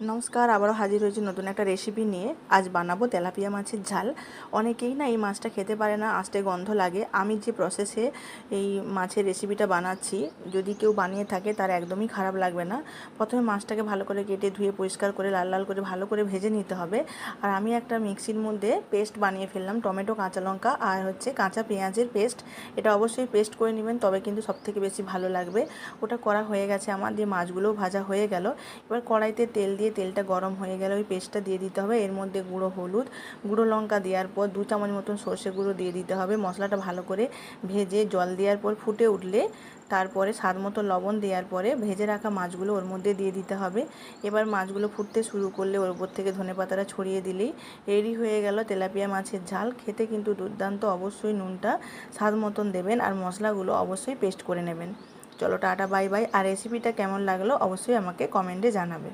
নমস্কার, আবারও হাজির হয়েছি নতুন একটা রেসিপি নিয়ে। আজ বানাবো তেলাপিয়া মাছের ঝাল। অনেকেই না এই মাছটা খেতে পারে না, আষ্টে গন্ধ লাগে। আমি যে প্রসেসে এই মাছের রেসিপিটা বানাচ্ছি, যদি কেউ বানিয়ে থাকে তার একদমই খারাপ লাগবে না। প্রথমে মাছটাকে ভালো করে কেটে ধুয়ে পরিষ্কার করে লাল লাল করে ভালো করে ভেজে নিতে হবে। আর আমি একটা মিক্সির মধ্যে পেস্ট বানিয়ে ফেললাম, টমেটো, কাঁচা লঙ্কা আর কাঁচা পেঁয়াজের পেস্ট। এটা অবশ্যই পেস্ট করে নেবেন, তবে কিন্তু সবথেকে বেশি ভালো লাগবে। ওটা করা হয়ে গেছে আমার, দিয়ে মাছগুলোও ভাজা হয়ে গেল। এবার কড়াইতে তেল দিয়ে তেলটা গরম হয়ে গেলে ওই পেস্টটা দিয়ে দিতে হবে। এর মধ্যে গুঁড়ো হলুদ, গুঁড়ো লঙ্কা দেওয়ার পর 2 চামচ মতন সর্ষে গুঁড়ো দিয়ে দিতে হবে। মশলাটা ভালো করে ভেজে জল দেওয়ার পর ফুটে উঠলে তারপরে স্বাদ মতো লবণ দেওয়ার পরে ভেজে রাখা মাছগুলো ওর মধ্যে দিয়ে দিতে হবে। এবার মাছগুলো ফুটতে শুরু করলে ওর উপর থেকে ধনেপাতাটা ছড়িয়ে দিলেই রেডি হয়ে গেল তেলাপিয়া মাছের ঝাল। খেতে কিন্তু দুর্দান্ত। অবশ্যই নুনটা স্বাদ মতন দেবেন আর মশলাগুলো অবশ্যই পেস্ট করে নেবেন। চলো টাটা, বাই বাই। আর রেসিপিটা কেমন লাগলো অবশ্যই আমাকে কমেন্টে জানাবে।